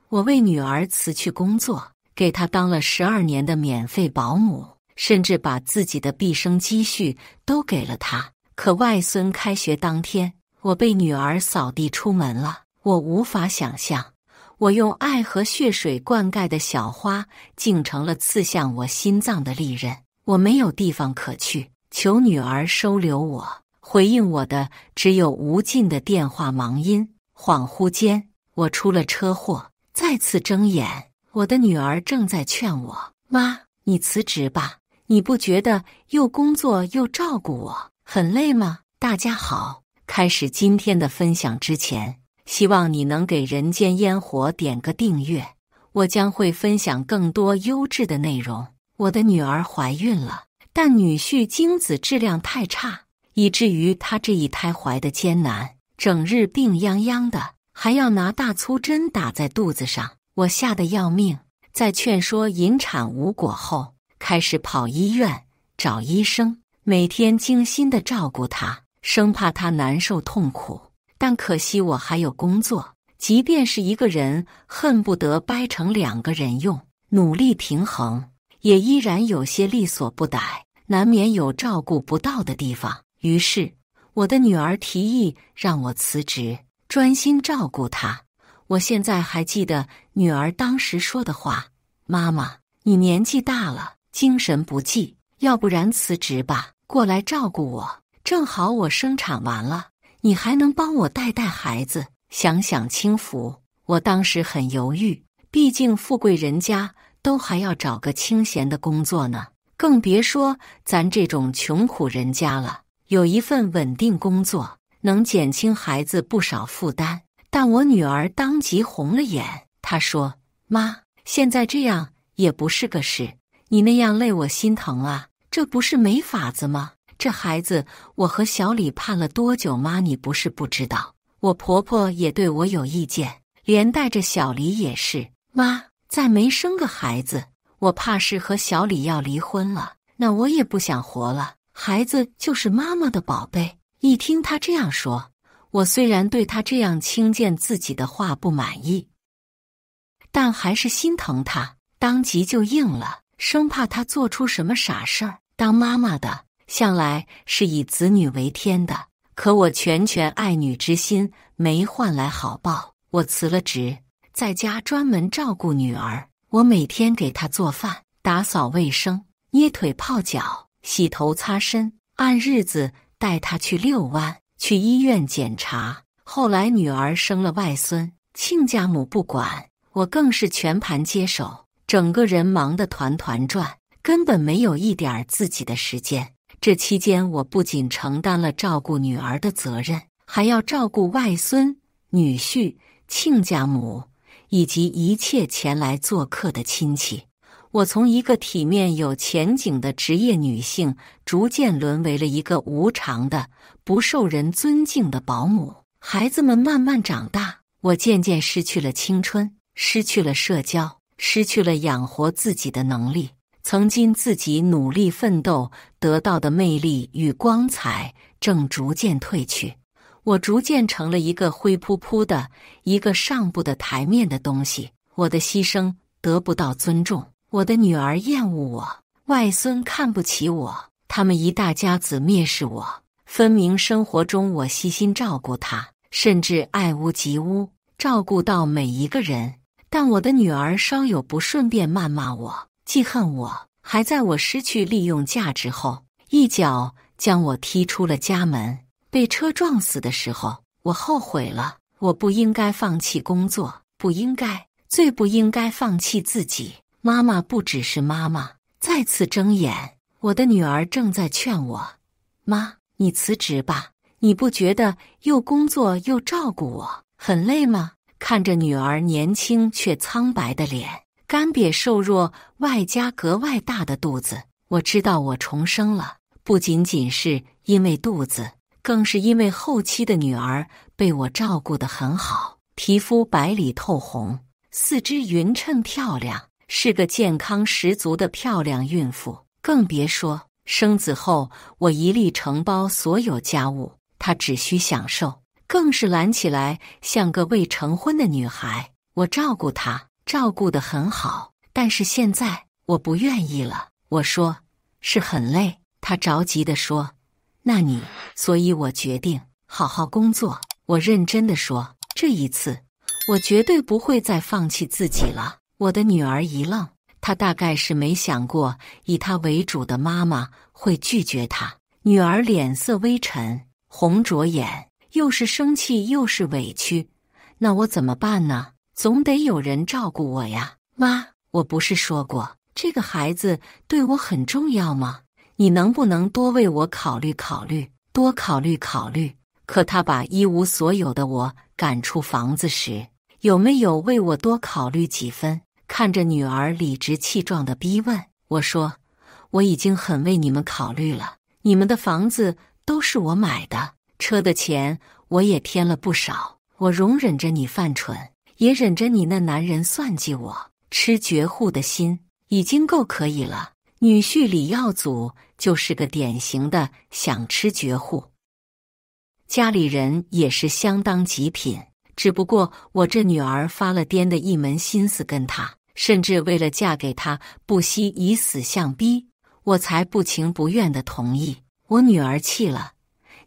我为女儿辞去工作，给她当了12年的免费保姆，甚至把自己的毕生积蓄都给了她。可外孙开学当天，我被女儿扫地出门了。我无法想象，我用爱和血水灌溉的小花，竟成了刺向我心脏的利刃。我没有地方可去，求女儿收留我。回应我的只有无尽的电话忙音。恍惚间，我出了车祸。再次睁眼，我的女儿正在劝我：妈，你辞职吧，你不觉得又工作又照顾我很累吗？大家好，开始今天的分享之前，希望你能给人间烟火点个订阅，我将会分享更多优质的内容。我的女儿怀孕了，但女婿精子质量太差，以至于她这一胎怀的艰难，整日病殃殃的，还要拿大粗针打在肚子上。我吓得要命，在劝说引产无果后，开始跑医院找医生，每天精心地照顾她，生怕她难受痛苦。但可惜我还有工作，即便是一个人，恨不得掰成2个人用，努力平衡，也依然有些力所不逮，难免有照顾不到的地方。于是，我的女儿提议让我辞职，专心照顾她。我现在还记得女儿当时说的话：妈妈，你年纪大了，精神不济，要不然辞职吧，过来照顾我。正好我生产完了，你还能帮我带带孩子，享享清福。我当时很犹豫，毕竟富贵人家都还要找个清闲的工作呢，更别说咱这种穷苦人家了。有一份稳定工作，能减轻孩子不少负担。但我女儿当即红了眼，她说：妈，现在这样也不是个事，你那样累我心疼啊，这不是没法子吗？这孩子我和小李盼了多久，妈你不是不知道。我婆婆也对我有意见，连带着小李也是。妈，再没生个孩子，我怕是和小李要离婚了，那我也不想活了，孩子就是妈妈的宝贝。一听她这样说，我虽然对她这样轻贱自己的话不满意，但还是心疼她，当即就应了，生怕她做出什么傻事儿。当妈妈的向来是以子女为天的，可我拳爱女之心没换来好报。我辞了职，在家专门照顾女儿。我每天给她做饭、打扫卫生、捏腿泡脚、洗头擦身，按日子带她去遛弯，去医院检查。后来女儿生了外孙，亲家母不管，我更是全盘接手，整个人忙得团团转，根本没有一点自己的时间。这期间，我不仅承担了照顾女儿的责任，还要照顾外孙、女婿、亲家母以及一切前来做客的亲戚。我从一个体面有前景的职业女性，逐渐沦为了一个无偿的、不受人尊敬的保姆。孩子们慢慢长大，我渐渐失去了青春，失去了社交，失去了养活自己的能力。曾经自己努力奋斗得到的魅力与光彩正逐渐褪去，我逐渐成了一个灰扑扑的、一个上不得台面的东西。我的牺牲得不到尊重，我的女儿厌恶我，外孙看不起我，他们一大家子蔑视我。分明生活中我悉心照顾他，甚至爱屋及乌，照顾到每一个人，但我的女儿稍有不顺便谩骂我，记恨我，还在我失去利用价值后，一脚将我踢出了家门。被车撞死的时候，我后悔了，我不应该放弃工作，不应该，最不应该放弃自己。妈妈不只是妈妈。再次睁眼，我的女儿正在劝我：妈，你辞职吧，你不觉得又工作又照顾我很累吗？看着女儿年轻却苍白的脸，干瘪瘦弱外加格外大的肚子，我知道我重生了，不仅仅是因为肚子，更是因为后期的女儿被我照顾得很好，皮肤白里透红，四肢匀称漂亮，是个健康十足的漂亮孕妇。更别说生子后，我一力承包所有家务，她只需享受，更是懒起来像个未成婚的女孩。我照顾他，照顾得很好，但是现在我不愿意了。我说，是很累。他着急地说，那你……所以我决定好好工作。我认真地说，这一次我绝对不会再放弃自己了。我的女儿一愣，她大概是没想过以她为主的妈妈会拒绝她。女儿脸色微沉，红着眼，又是生气又是委屈。那我怎么办呢？总得有人照顾我呀。妈，我不是说过这个孩子对我很重要吗？你能不能多为我考虑考虑，多考虑考虑？可他把一无所有的我赶出房子时，有没有为我多考虑几分？看着女儿理直气壮地逼问，我说，我已经很为你们考虑了。你们的房子都是我买的，车的钱我也添了不少。我容忍着你犯蠢，也忍着你那男人算计我，吃绝户的心已经够可以了。女婿李耀祖就是个典型的想吃绝户，家里人也是相当极品，只不过我这女儿发了癫的一门心思跟他，甚至为了嫁给他不惜以死相逼，我才不情不愿地同意。我女儿气了，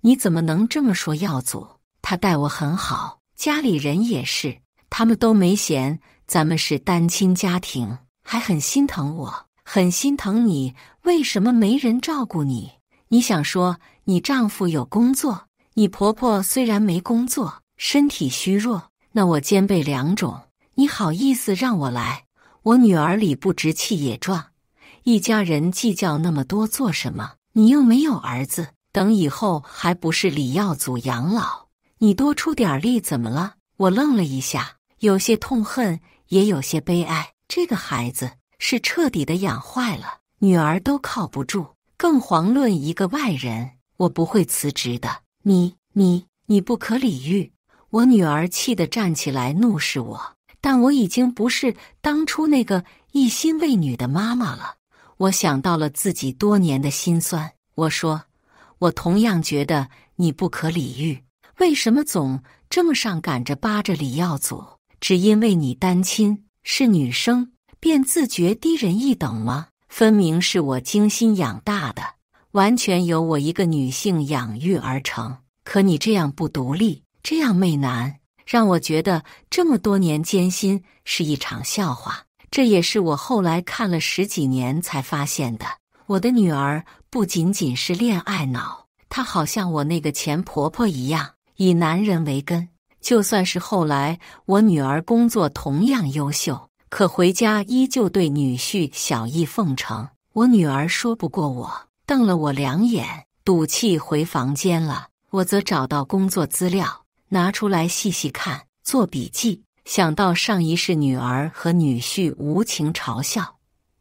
你怎么能这么说耀祖？他待我很好，家里人也是，他们都没嫌咱们是单亲家庭，还很心疼我，很心疼你。为什么没人照顾你？你想说你丈夫有工作，你婆婆虽然没工作，身体虚弱，那我肩背两种，你好意思让我来？我女儿理不直气也壮，一家人计较那么多做什么？你又没有儿子，等以后还不是李耀祖养老？你多出点力怎么了？我愣了一下，有些痛恨，也有些悲哀。这个孩子是彻底的养坏了，女儿都靠不住，更遑论一个外人。我不会辞职的，你不可理喻！我女儿气得站起来怒视我，但我已经不是当初那个一心为女的妈妈了。我想到了自己多年的辛酸，我说，我同样觉得你不可理喻，为什么总这么上赶着扒着李耀祖？只因为你单亲，是女生，便自觉低人一等吗？分明是我精心养大的，完全由我一个女性养育而成。可你这样不独立，这样媚男，让我觉得这么多年艰辛是一场笑话。这也是我后来看了10几年才发现的。我的女儿不仅仅是恋爱脑，她好像我那个前婆婆一样，以男人为根。就算是后来我女儿工作同样优秀，可回家依旧对女婿小意奉承。我女儿说不过我，瞪了我2眼，赌气回房间了。我则找到工作资料，拿出来细细看，做笔记。想到上一世女儿和女婿无情嘲笑，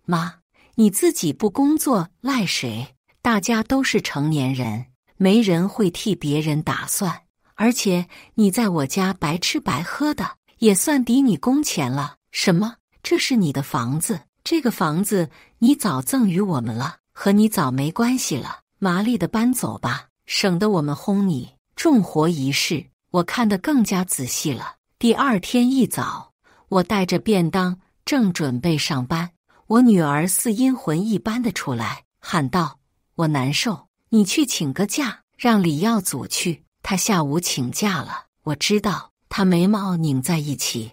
妈，你自己不工作赖谁？大家都是成年人，没人会替别人打算。而且你在我家白吃白喝的，也算抵你工钱了。什么？这是你的房子，这个房子你早赠与我们了，和你早没关系了。麻利的搬走吧，省得我们轰你。重活一世，我看得更加仔细了。第2天一早，我带着便当，正准备上班，我女儿似阴魂一般的出来，喊道：“我难受，你去请个假，让李耀祖去。他下午请假了。”我知道，他眉毛拧在一起。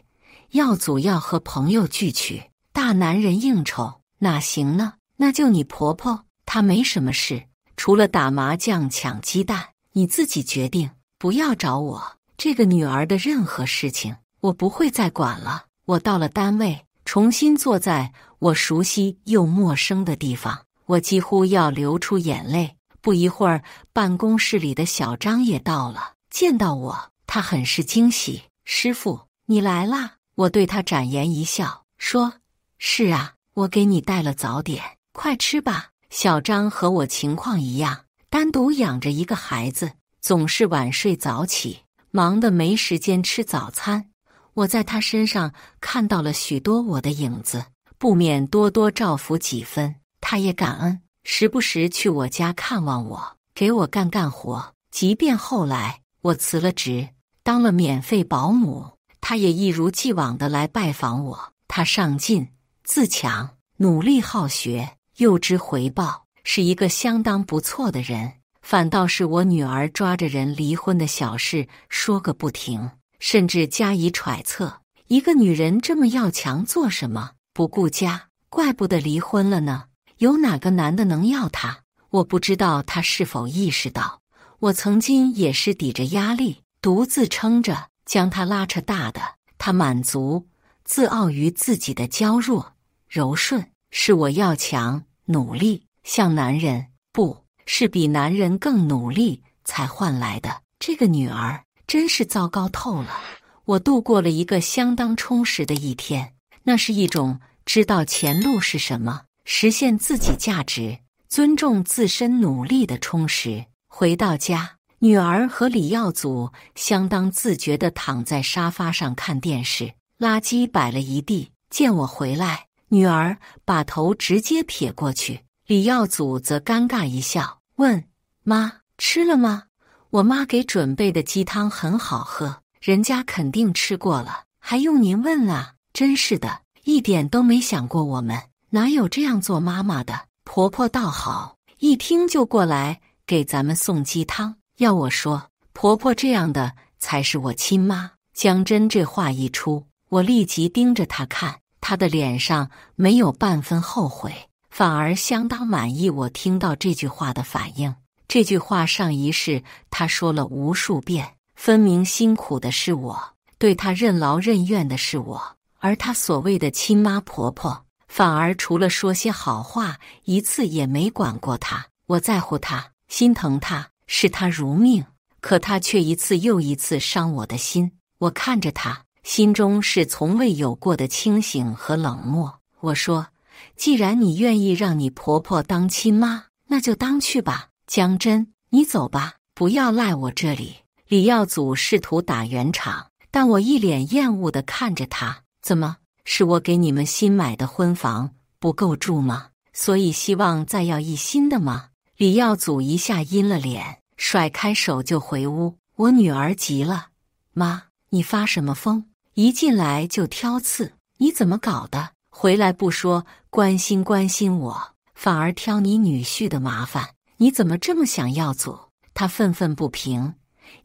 耀祖要和朋友聚去，大男人应酬哪行呢？那就你婆婆，她没什么事，除了打麻将、抢鸡蛋，你自己决定，不要找我。这个女儿的任何事情，我不会再管了。我到了单位，重新坐在我熟悉又陌生的地方，我几乎要流出眼泪。不一会儿，办公室里的小张也到了，见到我，他很是惊喜。师傅，你来啦！我对他展颜一笑，说：“是啊，我给你带了早点，快吃吧。”小张和我情况一样，单独养着一个孩子，总是晚睡早起，忙得没时间吃早餐。我在他身上看到了许多我的影子，不免多多照拂几分。他也感恩，时不时去我家看望我，给我干活。即便后来我辞了职，当了免费保姆，他也一如既往地来拜访我。他上进、自强、努力好学，又知回报，是一个相当不错的人。反倒是我女儿抓着人离婚的小事说个不停，甚至加以揣测，一个女人这么要强做什么？不顾家，怪不得离婚了呢。有哪个男的能要她？我不知道她是否意识到，我曾经也是抵着压力，独自撑着，将她拉扯大的。她满足、自傲于自己的娇弱、柔顺，是我要强、努力，像男人，不是比男人更努力才换来的。这个女儿真是糟糕透了。我度过了一个相当充实的一天，那是一种知道前路是什么，实现自己价值，尊重自身努力的充实。回到家，女儿和李耀祖相当自觉地躺在沙发上看电视，垃圾摆了一地。见我回来，女儿把头直接撇过去，李耀祖则尴尬一笑，问：妈，吃了吗？我妈给准备的鸡汤很好喝，人家肯定吃过了，还用您问啊？真是的，一点都没想过我们，哪有这样做妈妈的？婆婆倒好，一听就过来给咱们送鸡汤。要我说，婆婆这样的才是我亲妈。江真这话一出，我立即盯着她看，她的脸上没有半分后悔，反而相当满意我听到这句话的反应。这句话上一世她说了无数遍，分明辛苦的是我，对她任劳任怨的是我，而她所谓的亲妈婆婆反而除了说些好话，一次也没管过她。我在乎她，心疼她，视她如命，可她却一次又一次伤我的心。我看着她，心中是从未有过的清醒和冷漠。我说，既然你愿意让你婆婆当亲妈，那就当去吧。江真，你走吧，不要赖我这里。李耀祖试图打圆场，但我一脸厌恶地看着他。怎么，是我给你们新买的婚房不够住吗？所以希望再要一新的吗？李耀祖一下阴了脸，甩开手就回屋。我女儿急了，妈，你发什么疯？一进来就挑刺，你怎么搞的？回来不说关心关心我，反而挑你女婿的麻烦，你怎么这么想耀祖？他愤愤不平，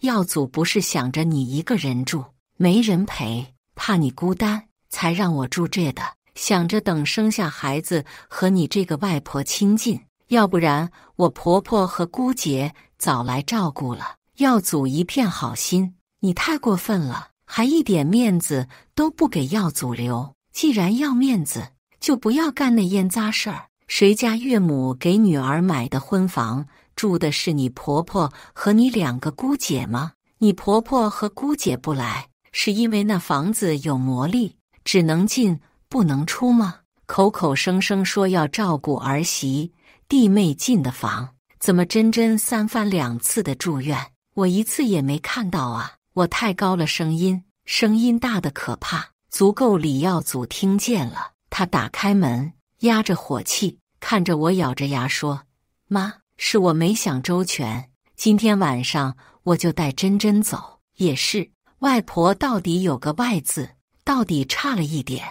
耀祖不是想着你一个人住，没人陪，怕你孤单，才让我住这的，想着等生下孩子和你这个外婆亲近，要不然我婆婆和姑姐早来照顾了。耀祖一片好心，你太过分了，还一点面子都不给耀祖留。既然要面子，就不要干那烟杂事儿。谁家岳母给女儿买的婚房，住的是你婆婆和你两个姑姐吗？你婆婆和姑姐不来，是因为那房子有魔力，只能进不能出吗？口口声声说要照顾儿媳弟妹进的房，怎么真真三番两次的住院，我一次也没看到啊！我太高了声音，声音大得可怕，足够李耀祖听见了。他打开门，压着火气看着我，咬着牙说：妈，是我没想周全，今天晚上我就带珍珍走。也是，外婆到底有个外字，到底差了一点。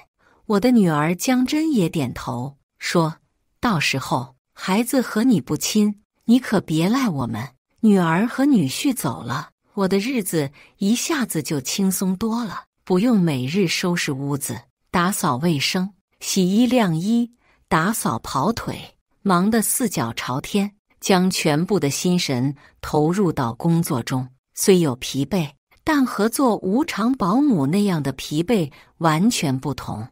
我的女儿江真也点头说，到时候孩子和你不亲，你可别赖我们。女儿和女婿走了，我的日子一下子就轻松多了，不用每日收拾屋子、打扫卫生、洗衣晾衣、打扫跑腿，忙得四脚朝天，将全部的心神投入到工作中。虽有疲惫，但和做无偿保姆那样的疲惫完全不同。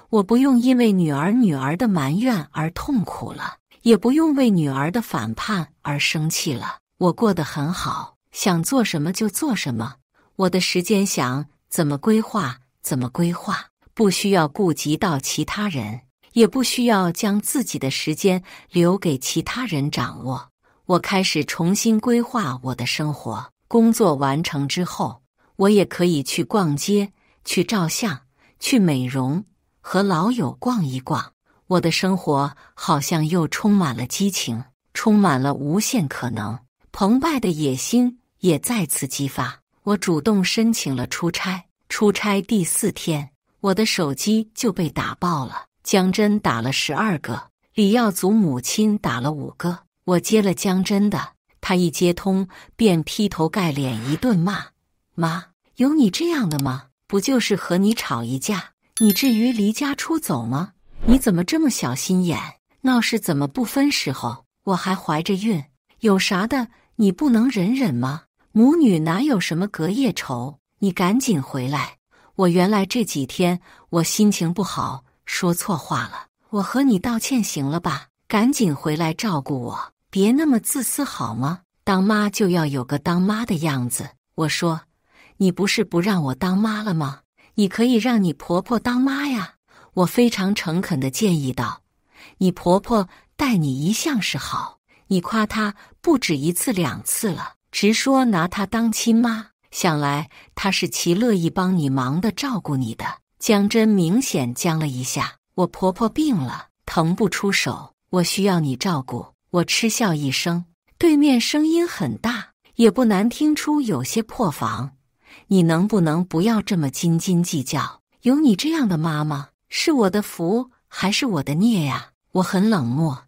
我不用因为女儿的埋怨而痛苦了，也不用为女儿的反叛而生气了。我过得很好，想做什么就做什么，我的时间想怎么规划怎么规划，不需要顾及到其他人，也不需要将自己的时间留给其他人掌握。我开始重新规划我的生活，工作完成之后，我也可以去逛街，去照相，去美容，和老友逛一逛。我的生活好像又充满了激情，充满了无限可能，澎湃的野心也再次激发。我主动申请了出差，出差第4天，我的手机就被打爆了。江真打了12个，李耀祖母亲打了5个。我接了江真的，他一接通便劈头盖脸一顿骂：“妈，有你这样的吗？不就是和你吵一架，你至于离家出走吗？你怎么这么小心眼？闹事怎么不分时候？我还怀着孕，有啥的你不能忍忍吗？母女哪有什么隔夜仇？你赶紧回来！我原来这几天我心情不好，说错话了，我和你道歉行了吧？赶紧回来照顾我，别那么自私好吗？当妈就要有个当妈的样子。”我说：“你不是不让我当妈了吗？你可以让你婆婆当妈呀。”我非常诚恳地建议道：“你婆婆待你一向是好，你夸她不止1次2次了，直说拿她当亲妈，想来她是其乐意帮你忙的照顾你的。”江真明显僵了一下：“我婆婆病了，腾不出手，我需要你照顾。”我嗤笑一声，对面声音很大，也不难听出有些破防：“你能不能不要这么斤斤计较？有你这样的妈妈，是我的福还是我的孽呀？”我很冷漠：“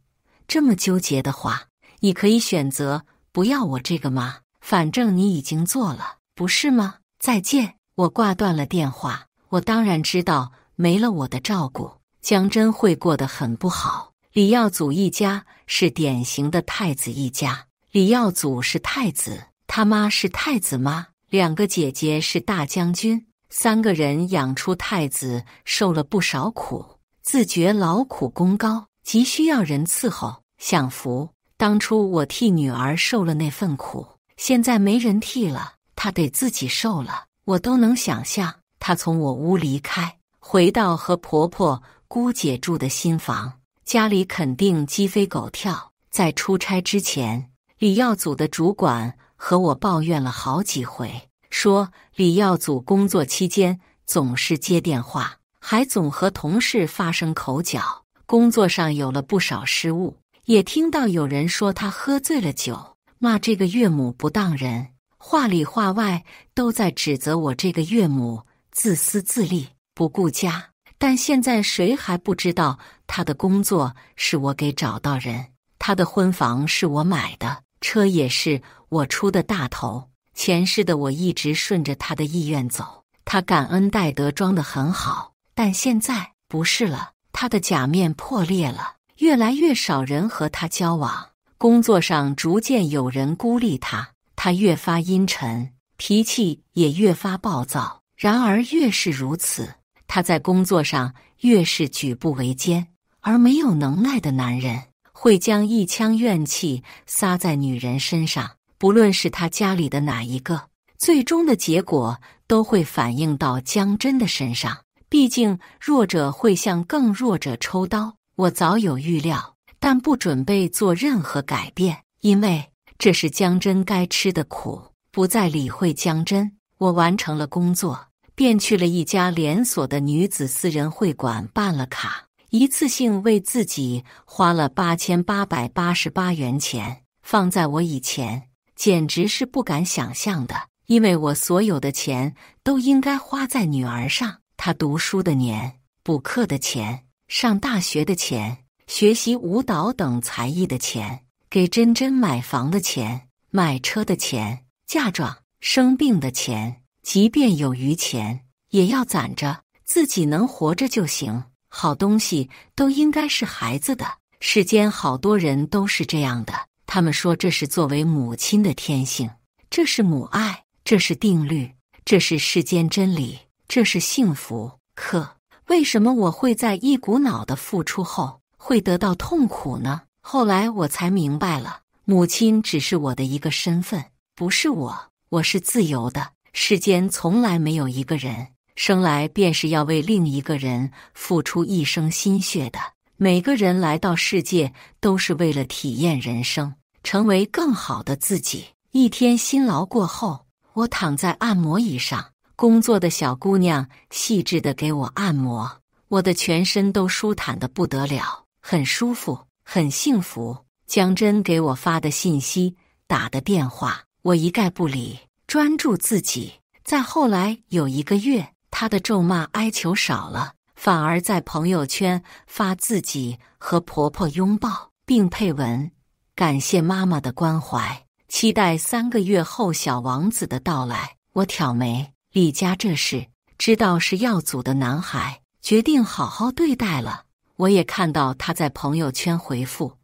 这么纠结的话，你可以选择不要我这个妈，反正你已经做了，不是吗？再见。”我挂断了电话。我当然知道没了我的照顾，江真会过得很不好。李耀祖一家是典型的太子一家，李耀祖是太子，他妈是太子妈，2个姐姐是大将军，3个人养出太子，受了不少苦，自觉劳苦功高，急需要人伺候享福。当初我替女儿受了那份苦，现在没人替了，她得自己受了。我都能想象她从我屋离开，回到和婆婆姑姐住的新房，家里肯定鸡飞狗跳。在出差之前，李耀祖的主管和我抱怨了好几回，说李耀祖工作期间总是接电话，还总和同事发生口角，工作上有了不少失误。也听到有人说他喝醉了酒，骂这个岳母不当人，话里话外都在指责我这个岳母自私自利，不顾家。但现在谁还不知道他的工作是我给找到人，他的婚房是我买的，车也是我出的大头。前世的我一直顺着他的意愿走，他感恩戴德装得很好，但现在不是了，他的假面破裂了，越来越少人和他交往，工作上逐渐有人孤立他，他越发阴沉，脾气也越发暴躁。然而越是如此，他在工作上越是举步维艰，而没有能耐的男人会将一腔怨气撒在女人身上，不论是他家里的哪一个，最终的结果都会反映到江真的身上。毕竟弱者会向更弱者抽刀，我早有预料，但不准备做任何改变，因为这是江真该吃的苦。不再理会江真，我完成了工作，便去了一家连锁的女子私人会馆办了卡，一次性为自己花了8888元钱。放在我以前，简直是不敢想象的，因为我所有的钱都应该花在女儿上，她读书的年、补课的钱、上大学的钱、学习舞蹈等才艺的钱、给真真买房的钱、买车的钱、嫁妆、生病的钱，即便有余钱也要攒着，自己能活着就行。好东西都应该是孩子的，世间好多人都是这样的，他们说这是作为母亲的天性，这是母爱，这是定律，这是世间真理，这是幸福。可为什么我会在一股脑的付出后会得到痛苦呢？后来我才明白了，母亲只是我的一个身份，不是我，我是自由的。世间从来没有一个人生来便是要为另一个人付出一生心血的，每个人来到世界都是为了体验人生，成为更好的自己。一天辛劳过后，我躺在按摩椅上，工作的小姑娘细致地给我按摩，我的全身都舒坦得不得了，很舒服，很幸福。江真给我发的信息、打的电话，我一概不理，专注自己。再后来有1个月，她的咒骂哀求少了，反而在朋友圈发自己和婆婆拥抱，并配文感谢妈妈的关怀，期待3个月后小王子的到来。我挑眉，李家这事知道是耀祖的男孩，决定好好对待了。我也看到他在朋友圈回复，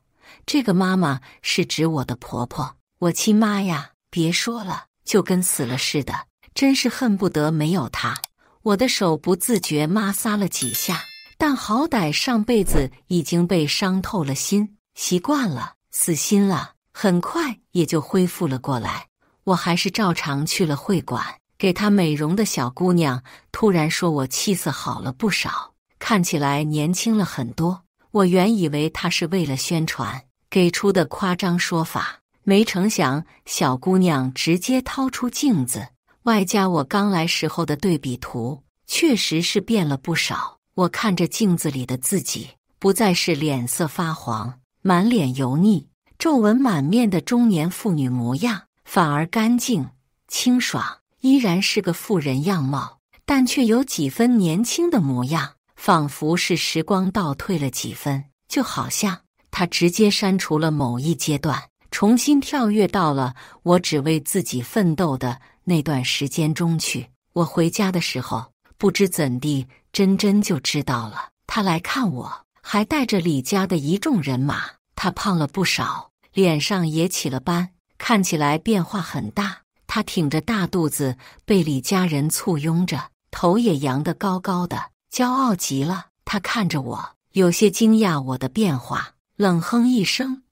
这个妈妈是指我的婆婆，我亲妈呀，别说了，就跟死了似的，真是恨不得没有她。我的手不自觉摩挲了几下，但好歹上辈子已经被伤透了心，习惯了，死心了，很快也就恢复了过来。我还是照常去了会馆，给她美容的小姑娘突然说我气色好了不少，看起来年轻了很多。我原以为她是为了宣传给出的夸张说法，没成想小姑娘直接掏出镜子，外加我刚来时候的对比图，确实是变了不少。我看着镜子里的自己，不再是脸色发黄、满脸油腻、皱纹满面的中年妇女模样，反而干净清爽，依然是个妇人样貌，但却有几分年轻的模样，仿佛是时光倒退了几分，就好像她直接删除了某一阶段，重新跳跃到了我只为自己奋斗的那段时间中去。我回家的时候，不知怎地，珍珍就知道了。她来看我，还带着李家的一众人马。她胖了不少，脸上也起了斑，看起来变化很大。她挺着大肚子，被李家人簇拥着，头也扬得高高的，骄傲极了。她看着我，有些惊讶我的变化，冷哼一声：“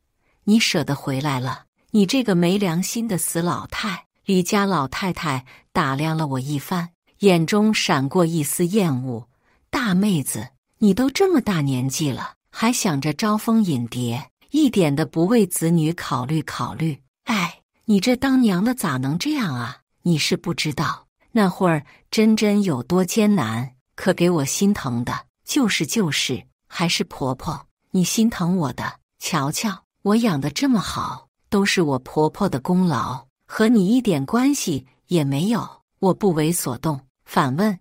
你舍得回来了？你这个没良心的死老太！”李家老太太打量了我一番，眼中闪过一丝厌恶：“大妹子，你都这么大年纪了，还想着招蜂引蝶，一点的不为子女考虑考虑。哎，你这当娘的咋能这样啊？你是不知道，那会儿珍珍有多艰难，可给我心疼的，就是，还是婆婆，你心疼我的。瞧瞧，我养得这么好，都是我婆婆的功劳，和你一点关系也没有。”我不为所动，反问：“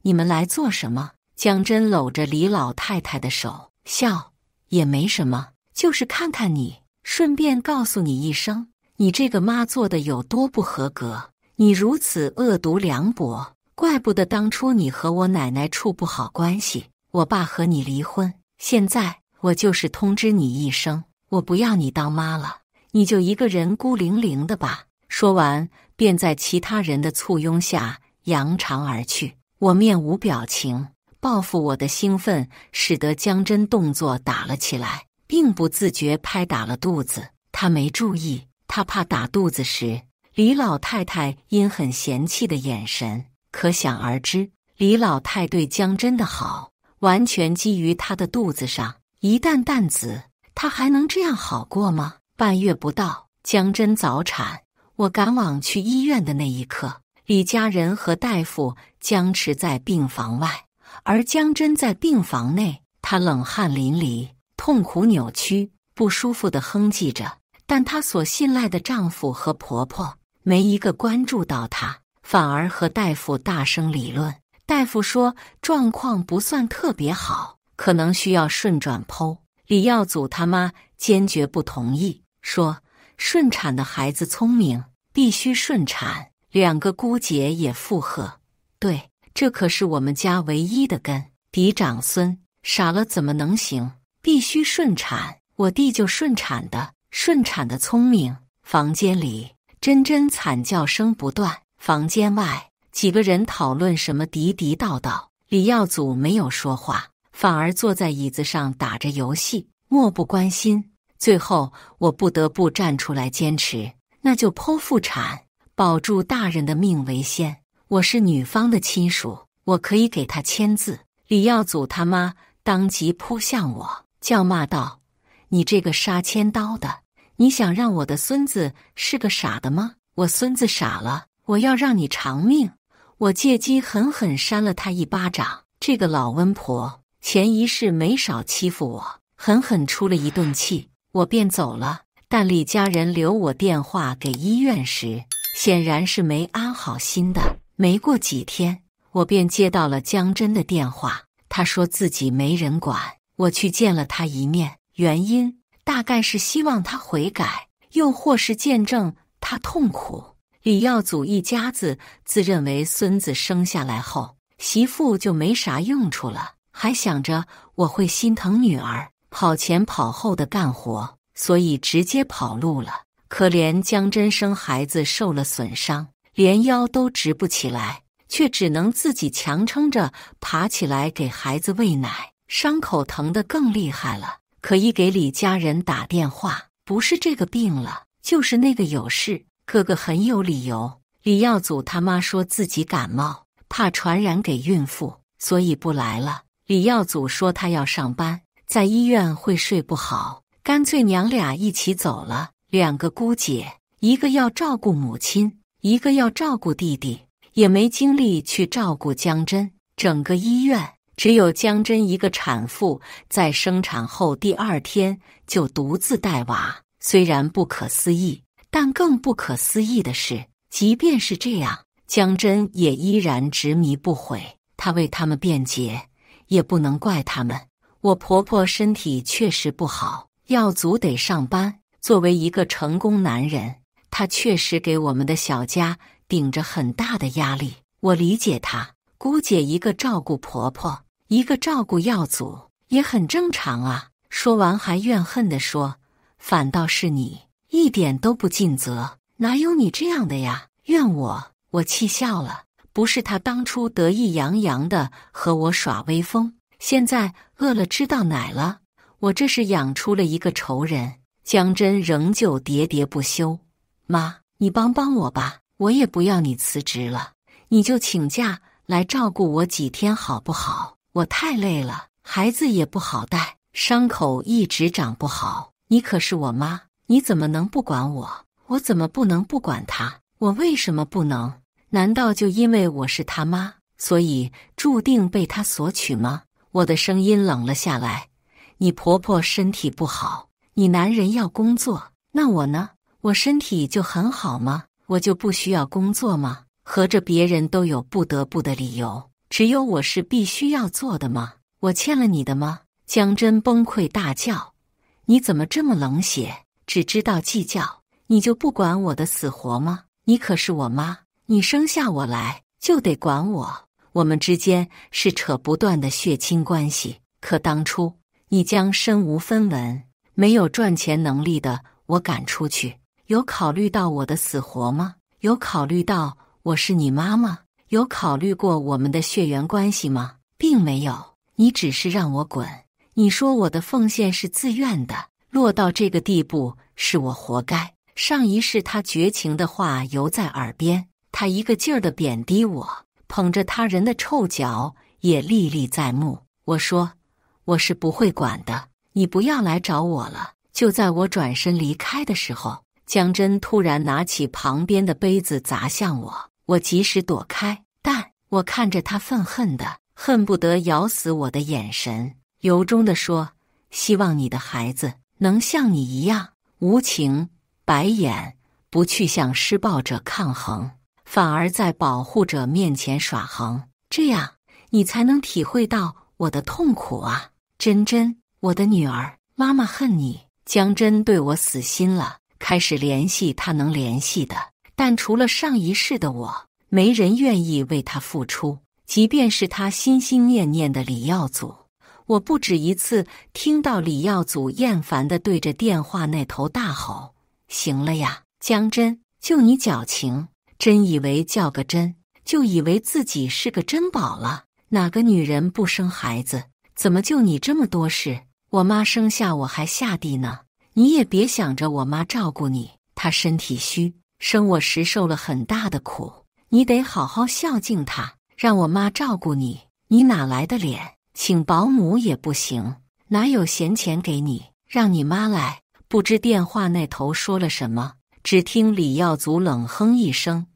你们来做什么？”江真搂着李老太太的手，笑：“也没什么，就是看看你，顺便告诉你一声，你这个妈做的有多不合格，你如此恶毒凉薄，怪不得当初你和我奶奶处不好关系，我爸和你离婚。现在我就是通知你一声，我不要你当妈了，你就一个人孤零零的吧。”说完，便在其他人的簇拥下扬长而去。我面无表情，报复我的兴奋使得江真动作打了起来，并不自觉拍打了肚子。他没注意，他怕打肚子时，李老太太阴狠嫌弃的眼神可想而知。李老太对江真的好，完全基于她的肚子上。一旦诞子，她还能这样好过吗？半月不到，江真早产。我赶往去医院的那一刻，李家人和大夫僵持在病房外，而江真在病房内，她冷汗淋漓，痛苦扭曲，不舒服地哼唧着。但她所信赖的丈夫和婆婆没一个关注到她，反而和大夫大声理论。大夫说状况不算特别好，可能需要顺转剖。李耀祖他妈坚决不同意，说顺产的孩子聪明，必须顺产。2个姑姐也附和，对，这可是我们家唯一的根，嫡长孙，傻了怎么能行？必须顺产，我弟就顺产的，顺产的聪明。房间里珍珍惨叫声不断，房间外几个人讨论什么地地道道。李耀祖没有说话，反而坐在椅子上打着游戏，漠不关心。最后我不得不站出来坚持，那就剖腹产，保住大人的命为先。我是女方的亲属，我可以给他签字。李耀祖他妈当即扑向我，叫骂道：“你这个杀千刀的，你想让我的孙子是个傻的吗？我孙子傻了，我要让你偿命！”我借机狠狠扇了他一巴掌。这个老温婆前一世没少欺负我，狠狠出了一顿气，我便走了。但李家人留我电话给医院时，显然是没安好心的。没过几天，我我便接到了江真的电话，她说自己没人管，我去见了她一面，原因大概是希望她悔改，又或是见证她痛苦。李耀祖一家子自认为孙子生下来后，媳妇就没啥用处了，还想着我会心疼女儿，跑前跑后的干活，所以直接跑路了。可怜江真生孩子受了损伤，连腰都直不起来，却只能自己强撑着爬起来给孩子喂奶，伤口疼得更厉害了。可一给李家人打电话，不是这个病了，就是那个有事，个个很有理由。李耀祖他妈说自己感冒，怕传染给孕妇，所以不来了。李耀祖说他要上班，在医院会睡不好，干脆娘俩一起走了。2个姑姐，一个要照顾母亲，一个要照顾弟弟，也没精力去照顾江真。整个医院只有江真一个产妇，在生产后第2天就独自带娃。虽然不可思议，但更不可思议的是，即便是这样，江真也依然执迷不悔。她为他们辩解，也不能怪他们。我婆婆身体确实不好，耀祖得上班。作为一个成功男人，他确实给我们的小家顶着很大的压力。我理解他，姑姐一个照顾婆婆，一个照顾耀祖，也很正常啊。说完还怨恨地说，反倒是你一点都不尽责，哪有你这样的呀？怨我气笑了。不是他当初得意洋洋的和我耍威风，现在饿了知道奶了，我这是养出了一个仇人。江真仍旧喋喋不休，妈，你帮帮我吧，我也不要你辞职了，你就请假来照顾我几天好不好？我太累了，孩子也不好带，伤口一直长不好。你可是我妈，你怎么能不管我？我怎么不能不管他？我为什么不能？难道就因为我是他妈，所以注定被他索取吗？我的声音冷了下来。你婆婆身体不好，你男人要工作，那我呢？我身体就很好吗？我就不需要工作吗？合着别人都有不得不的理由，只有我是必须要做的吗？我欠了你的吗？江真崩溃大叫，你怎么这么冷血，只知道计较？你就不管我的死活吗？你可是我妈，你生下我来就得管我，我们之间是扯不断的血亲关系。可当初你将身无分文，没有赚钱能力的我赶出去，有考虑到我的死活吗？有考虑到我是你妈吗？有考虑过我们的血缘关系吗？并没有，你只是让我滚。你说我的奉献是自愿的，落到这个地步是我活该。上一世他绝情的话犹在耳边，他一个劲儿地贬低我，捧着他人的臭脚也历历在目。我说我是不会管的，你不要来找我了。就在我转身离开的时候，江真突然拿起旁边的杯子砸向我，我及时躲开，但我看着他愤恨的恨不得咬死我的眼神，由衷地说，希望你的孩子能像你一样无情白眼，不去向施暴者抗衡，反而在保护者面前耍横，这样你才能体会到我的痛苦啊。真真，我的女儿，妈妈恨你。江真对我死心了，开始联系他能联系的，但除了上一世的我，没人愿意为他付出，即便是他心心念念的李耀祖。我不止一次听到李耀祖厌烦地对着电话那头大吼，行了呀，江真，就你矫情，真以为叫个真就以为自己是个珍宝了。哪个女人不生孩子？怎么就你这么多事？我妈生下我还下地呢，你也别想着我妈照顾你，她身体虚，生我时受了很大的苦，你得好好孝敬她，让我妈照顾你。你哪来的脸？请保姆也不行，哪有闲钱给你？让你妈来。不知电话那头说了什么，只听李耀祖冷哼一声，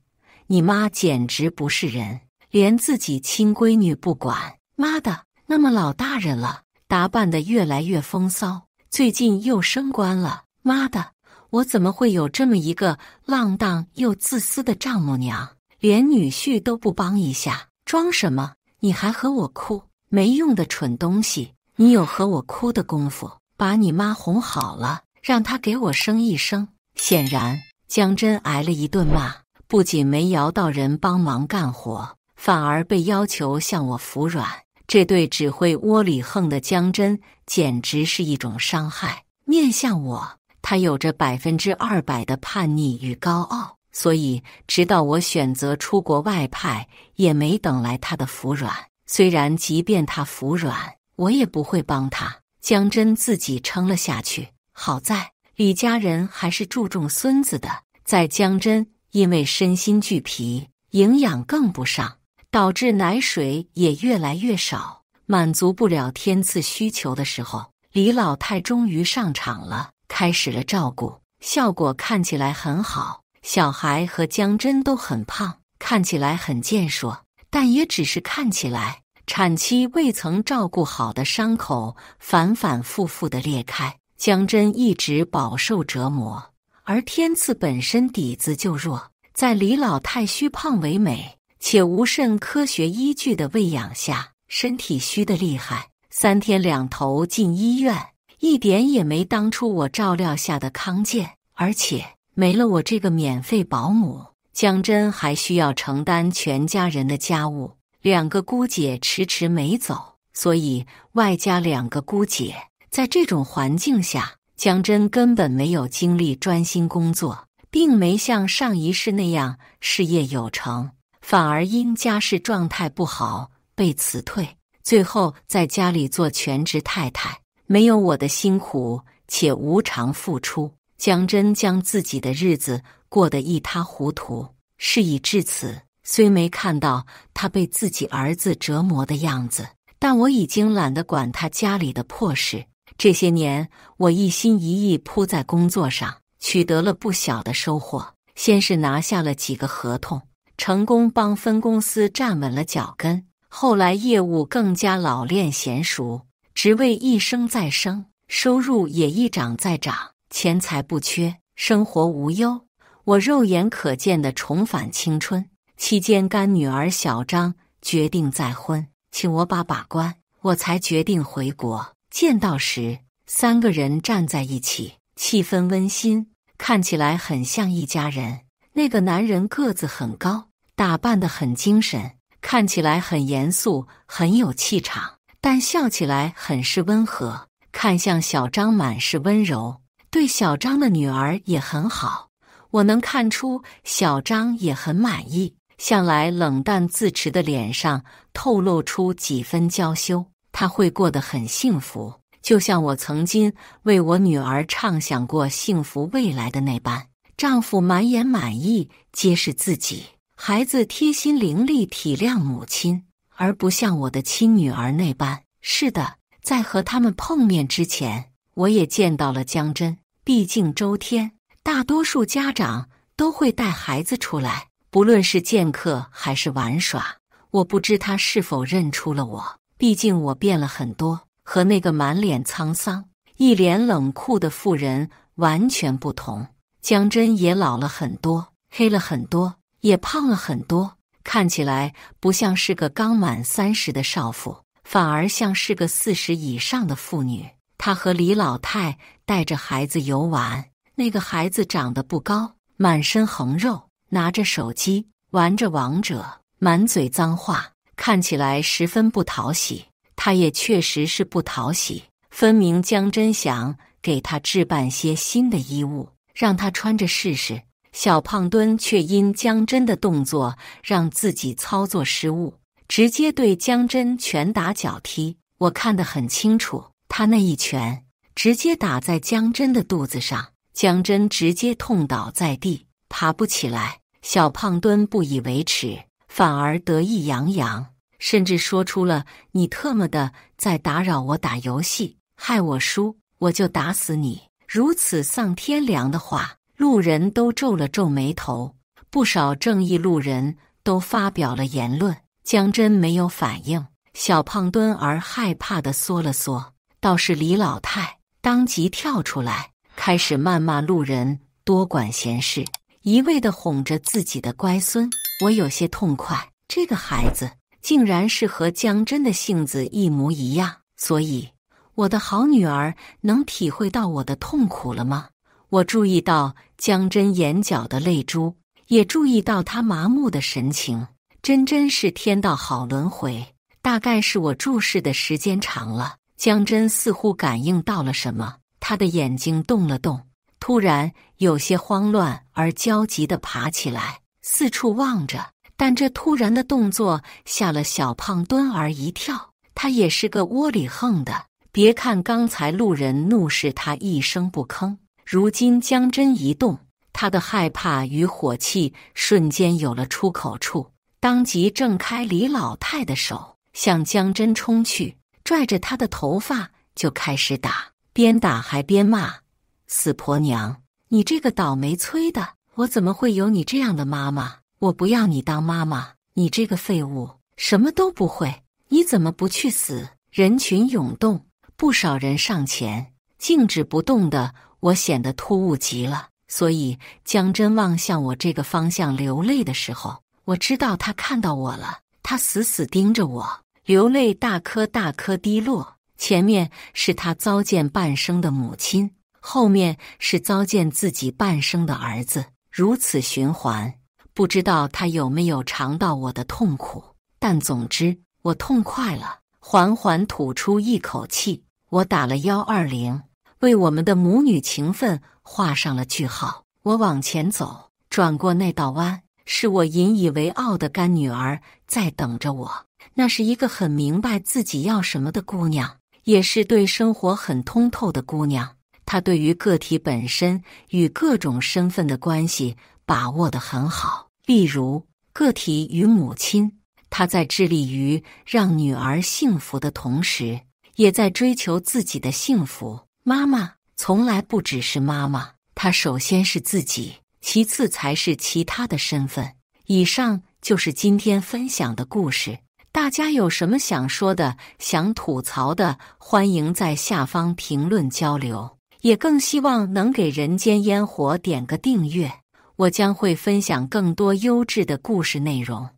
你妈简直不是人，连自己亲闺女不管。妈的，那么老大人了，打扮得越来越风骚，最近又升官了。妈的，我怎么会有这么一个浪荡又自私的丈母娘，连女婿都不帮一下？装什么？你还和我哭？没用的蠢东西！你有和我哭的功夫？把你妈哄好了，让她给我生一生。”显然，江真挨了一顿骂，不仅没摇到人帮忙干活，反而被要求向我服软。这对只会窝里横的江真，简直是一种伤害。面向我，他有着200%的叛逆与高傲，所以直到我选择出国外派，也没等来他的服软。虽然即便他服软，我也不会帮他。江真自己撑了下去。好在李家人还是注重孙子的，在江真因为身心俱疲，营养更不上，导致奶水也越来越少，满足不了天赐需求的时候，李老太终于上场了，开始了照顾，效果看起来很好。小孩和江真都很胖，看起来很健硕，但也只是看起来。产期未曾照顾好的伤口反反复复地裂开，江真一直饱受折磨。而天赐本身底子就弱，在李老太虚胖为美且无甚科学依据的喂养下，身体虚得厉害，3天2头进医院，一点也没当初我照料下的康健。而且没了我这个免费保姆，江真还需要承担全家人的家务，2个姑姐迟迟没走，所以外加2个姑姐。在这种环境下，江真根本没有精力专心工作，并没像上一世那样事业有成，反而因家事状态不好被辞退，最后在家里做全职太太。没有我的辛苦且无偿付出，江真将自己的日子过得一塌糊涂。事已至此，虽没看到他被自己儿子折磨的样子，但我已经懒得管他家里的破事。这些年，我一心一意扑在工作上，取得了不小的收获。先是拿下了几个合同，成功帮分公司站稳了脚跟。后来业务更加老练娴熟，职位一升再升，收入也一涨再涨，钱财不缺，生活无忧。我肉眼可见地重返青春。期间干女儿小张决定再婚，请我把关，我才决定回国。见到时，3个人站在一起，气氛温馨，看起来很像一家人。那个男人个子很高，打扮得很精神，看起来很严肃，很有气场，但笑起来很是温和，看向小张满是温柔，对小张的女儿也很好。我能看出小张也很满意，向来冷淡自持的脸上透露出几分娇羞。她会过得很幸福，就像我曾经为我女儿畅想过幸福未来的那般。丈夫满眼满意，皆是自己；孩子贴心伶俐，体谅母亲，而不像我的亲女儿那般。是的，在和他们碰面之前，我也见到了江真。毕竟周天，大多数家长都会带孩子出来，不论是见客还是玩耍。我不知他是否认出了我，毕竟我变了很多，和那个满脸沧桑、一脸冷酷的妇人完全不同。江真也老了很多，黑了很多，也胖了很多，看起来不像是个刚满30的少妇，反而像是个40以上的妇女。她和李老太带着孩子游玩，那个孩子长得不高，满身横肉，拿着手机玩着王者，满嘴脏话，看起来十分不讨喜。他也确实是不讨喜，分明江真想给他置办些新的衣物，让他穿着试试。小胖墩却因江真的动作让自己操作失误，直接对江真拳打脚踢。我看得很清楚，他那一拳直接打在江真的肚子上，江真直接痛倒在地，爬不起来。小胖墩不以为耻，反而得意洋洋，甚至说出了“你特么的在打扰我打游戏，害我输，我就打死你”如此丧天良的话。路人都皱了皱眉头，不少正义路人都发表了言论。江真没有反应，小胖墩儿害怕地缩了缩，倒是李老太当即跳出来，开始谩骂路人多管闲事，一味地哄着自己的乖孙。我有些痛快，这个孩子竟然是和江真的性子一模一样，所以我的好女儿能体会到我的痛苦了吗？我注意到江真眼角的泪珠，也注意到她麻木的神情。真是天道好轮回，大概是我注视的时间长了。江真似乎感应到了什么，她的眼睛动了动，突然有些慌乱而焦急地爬起来，四处望着。但这突然的动作吓了小胖墩儿一跳，他也是个窝里横的。别看刚才路人怒视他一声不吭，如今江真一动，他的害怕与火气瞬间有了出口处，当即挣开李老太的手，向江真冲去，拽着她的头发就开始打，边打还边骂：“死婆娘，你这个倒霉催的，我怎么会有你这样的妈妈？我不要你当妈妈，你这个废物，什么都不会，你怎么不去死？”人群涌动，不少人上前，静止不动的我显得突兀极了。所以江真望向我这个方向流泪的时候，我知道他看到我了。他死死盯着我，流泪大颗大颗滴落。前面是他糟践半生的母亲，后面是糟践自己半生的儿子，如此循环。不知道他有没有尝到我的痛苦，但总之我痛快了，缓缓吐出一口气。我打了120，为我们的母女情分画上了句号。我往前走，转过那道弯，是我引以为傲的干女儿在等着我。那是一个很明白自己要什么的姑娘，也是对生活很通透的姑娘。她对于个体本身与各种身份的关系把握得很好，例如个体与母亲，她在致力于让女儿幸福的同时，也在追求自己的幸福。妈妈从来不只是妈妈，她首先是自己，其次才是其他的身份。以上就是今天分享的故事，大家有什么想说的、想吐槽的，欢迎在下方评论交流，也更希望能给人间烟火点个订阅，我将会分享更多优质的故事内容。